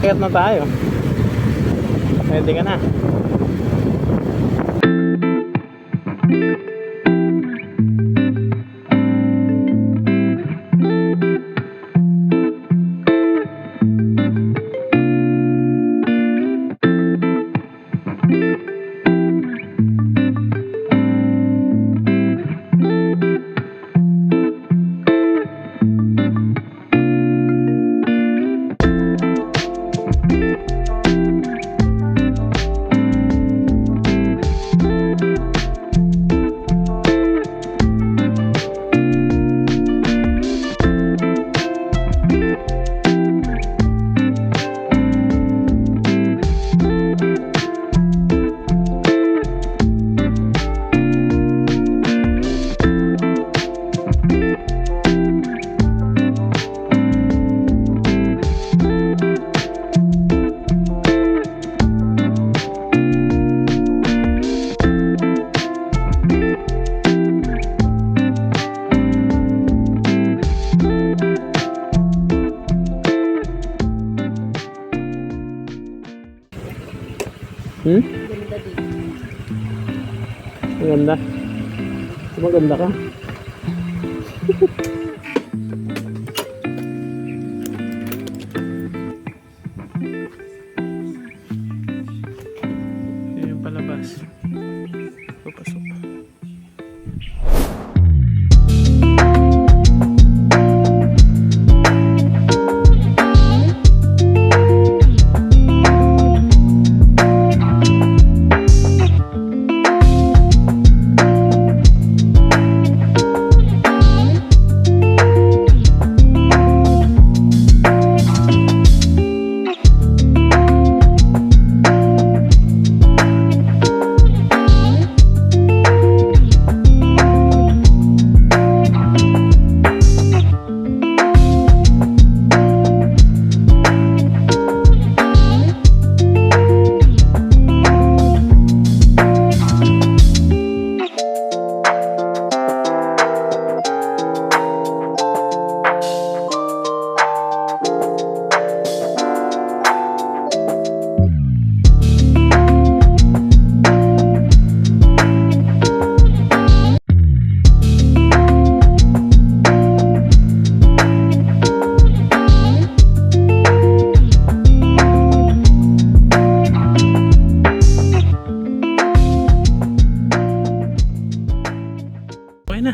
Akyat na tayo. Pwede ka na. Ganda dito. Maganda. Maganda ka. Yan yung palabas. Papasok. Okay na.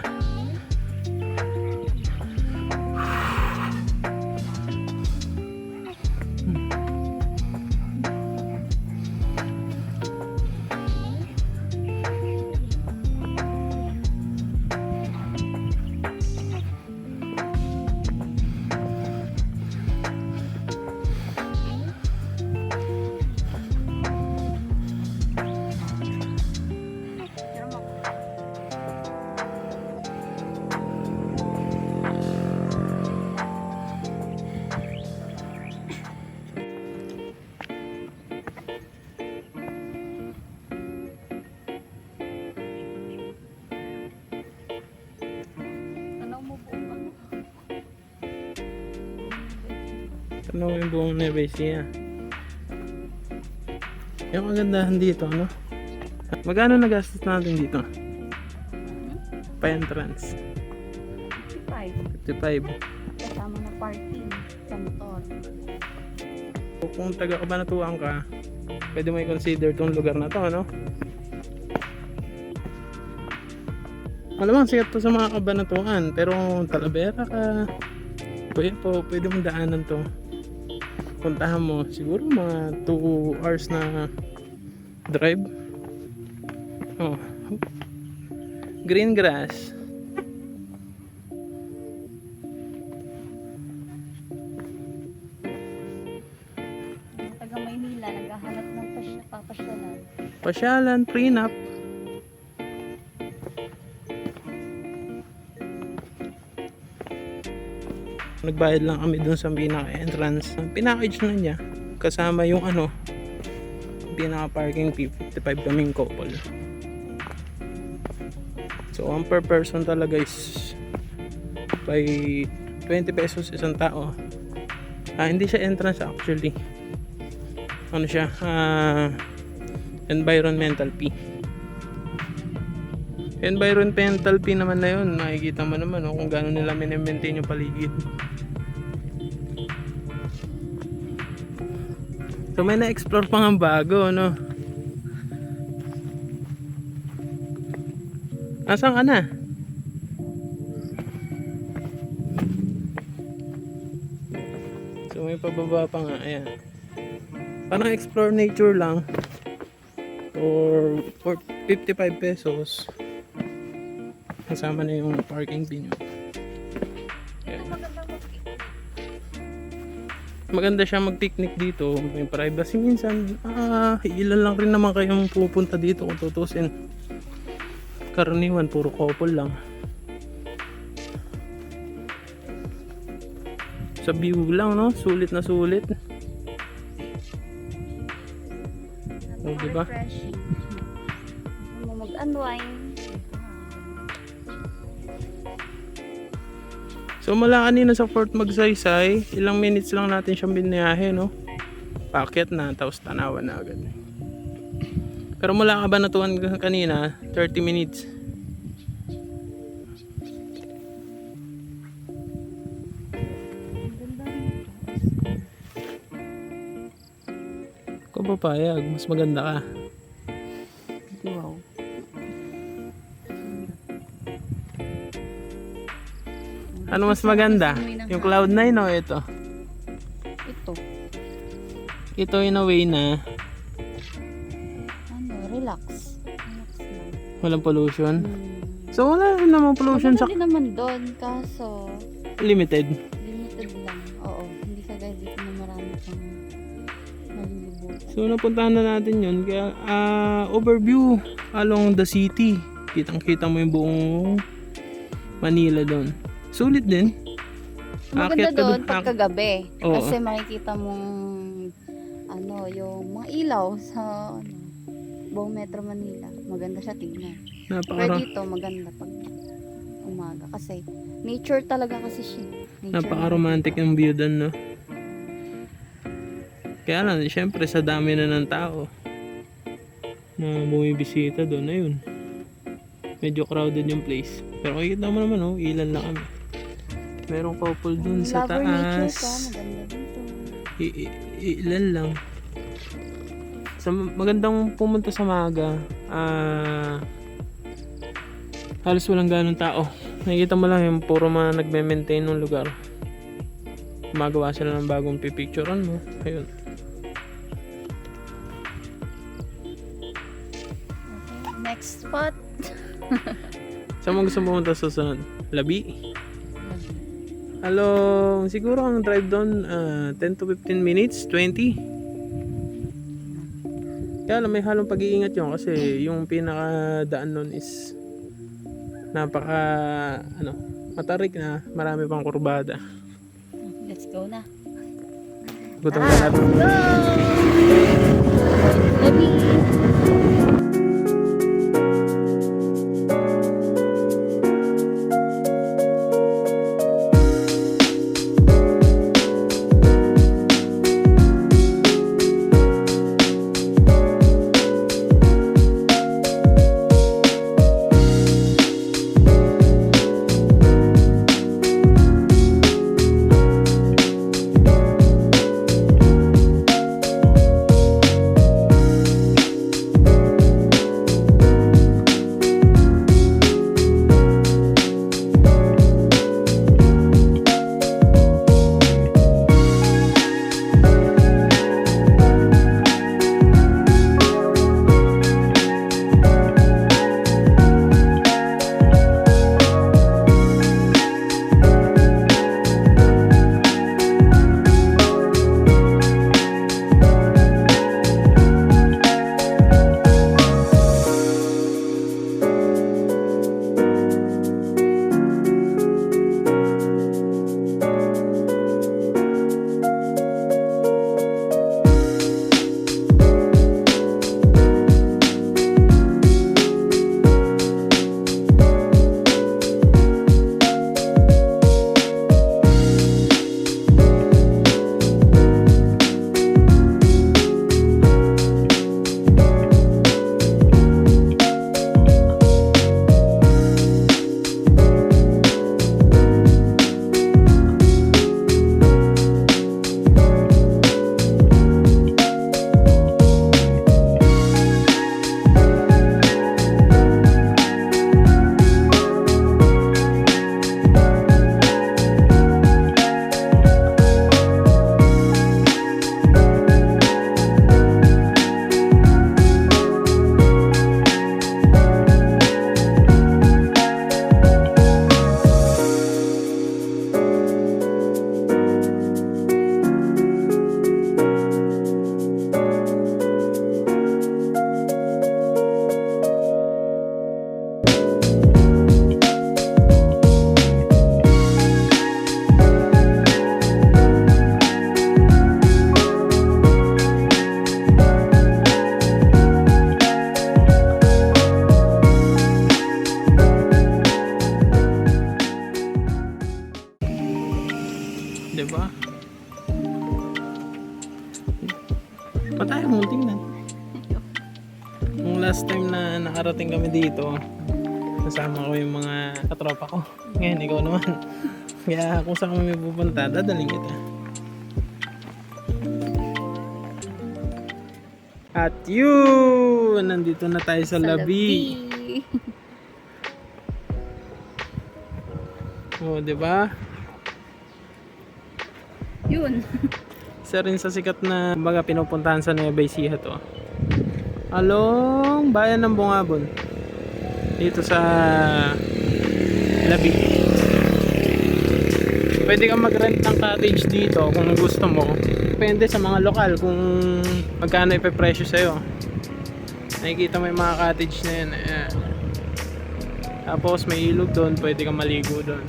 Tanong yung buong Nueva Ecija. Yung kagandahan dito, ano? Magkano nagastos natin dito? Pa-entrance. 55. Kasama na parking sa motor. Kung taga-Cabanatuan ka, pwede mo i-consider tong lugar na to, ano? Malamang sikat to sa mga Cabanatuan, pero Talavera ka, pwede mong daanan to. Puntahan mo siguro mga 2 hours na drive. Oh, green grass. Taga Maynila naghahanap ng papasyalan. Pasyalan, prenup. Nagbayad lang kami dun sa pinaka-entrance. Pinaka-age na niya. Kasama yung ano, pinaka-parking fee, 55 kaming couple. So, ang per person talaga is by 20 pesos isang tao. Hindi siya entrance actually. ano siya, environmental fee. Environmental fee naman na yun, makikita mo naman kung gaano nila minimaintain yung paligid. So may na-explore pa nga bago, no? Asan ka na? So may pababa pa nga, ayan. Parang explore nature lang for 55 pesos. Kasama na yung parking fee nyo. Ayan. Maganda siya mag-picnic dito, may privacy minsan. Ilan lang rin naman kayong pupunta dito kung tutusin. Karaniwan puro couple lang. Sa view lang, no? Sulit na sulit. Oh, diba? Refreshing. Gusto mo mag-unwind. So mula kanina sa Fort Magsaysay, ilang minutes lang natin siyang biniyahe, no? Paakyat na, tapos tanawan na agad. Pero mula Cabanatuan kanina, 30 minutes. Kung papayag, mas maganda ka. Wow. Ano mas maganda? Yung Cloud9 o ito? Ito. Ito in a way na Relax. Relax lang. walang pollution. Hmm. So wala rin namang pollution sa Maganda din naman doon, kaso limited. limited lang. Oo, hindi kagaya dito na marami pang malilibutan. So napuntahan na natin yun. Kaya overview along the city. Kitang-kita mo yung buong Manila doon. Sulit din. Maganda Aakyat ka doon dun. pagkagabi. Oo. Kasi makikita mong yung mga ilaw sa buong Metro Manila. Maganda siya tignan. Pero Napaka dito maganda pag umaga kasi nature talaga kasi siya. Nature napaka-romantic yung view doon, no? Kaya lang, syempre sa dami na ng tao na bumibisita doon, ayun. Medyo crowded yung place. Pero makikita mo naman, oh, ilan lang kami. Merong couple dun sa Lover nature ka, taas. maganda dito. Ilan lang. So, magandang pumunta sa Maga. Halos walang ganong tao. Nakikita mo lang yung puro mga nagme-maintain ng lugar. Gumagawa sila ng bagong pipicturean mo. Ayun. Okay, next spot. Saan mo gusto pumunta sa susunod? Labi? Hello, siguro ang drive doon 10 to 15 minutes, 20. Kaya lang may halong pag-iingat yun kasi yung pinakadaan nun is matarik na, marami pang kurbada. Let's go na. Gutom ka na. Go! Labi! Nung last time na nakarating kami dito, kasama ko yung mga katropa ko. Ngayon, ikaw naman. Kaya kung saan kami pupunta, dadaling kita. At yun! Nandito na tayo sa labi. Oh, di ba? Yun. Isa rin sa sikat na baga pinupuntahan sa Nueva Ecija to. Along bayan ng Bungabon. Dito sa Labi. Pwede kang mag-rent ng cottage dito kung gusto mo. Depende sa mga lokal kung magkano ipepresyo sa'yo. Nakikita mo yung mga cottage na yan. Ayan. Tapos may ilog doon, pwede kang maligo doon.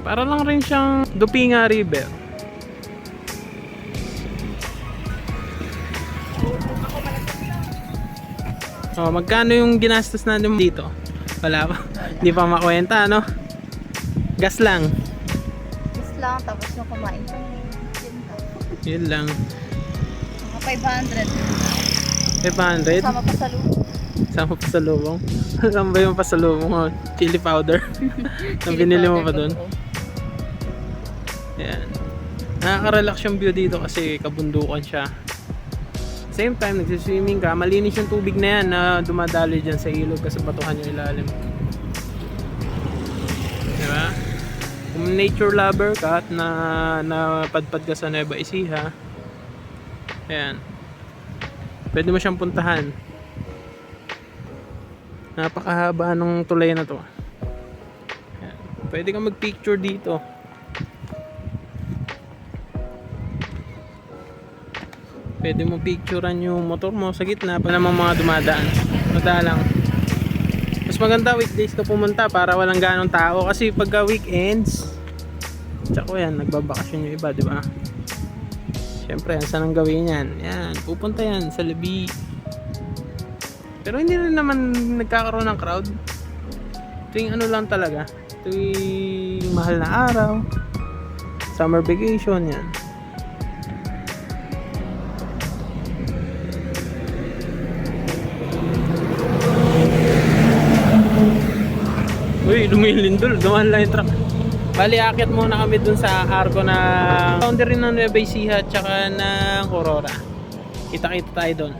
Para lang rin siyang Dupinga River. Oh, magkano yung ginastos natin dito? Wala pa. Hindi pa makwenta, no? Gas lang. Gas lang, tapos yung kumain pa. Yun lang. Mga 500. 500? Sama pa sa loob. Sama pa sa lubong. Alam ba yung pasalubong? Oh, chili powder. Nang binili mo pa dun? Yan. Nakaka-relax yung view dito kasi kabundukan siya. Same time, nagsiswimming ka, malinis yung tubig na yan na dumadali dyan sa ilog kasi batuhan yung ilalim. Diba? Kung nature lover ka at napadpad ka sa Nueva Ecija, ayan, pwede mo siyang puntahan. Napakahaba ng tulay na to. Ayan. Pwede kang mag-picture dito. Pwede mo picturean yung motor mo sa gitna pa naman mga dumadaan. Madalang. Mas maganda weekdays ka pumunta para walang ganong tao kasi pagka weekends, tsaka yan, nagbabakasyon yung iba, di ba? Siyempre, saan ang gawin yan? Yan, pupunta yan sa Labi. Pero hindi rin naman nagkakaroon ng crowd. Tuwing ano lang talaga. Tuwing mahal na araw. Summer vacation, yan. Uy, lumilindol. Dumaan lang yung truck. Bali, akit muna kami dun sa arko na boundary ng Nueva Ecija at saka ng Aurora. Kita-kita tayo dun.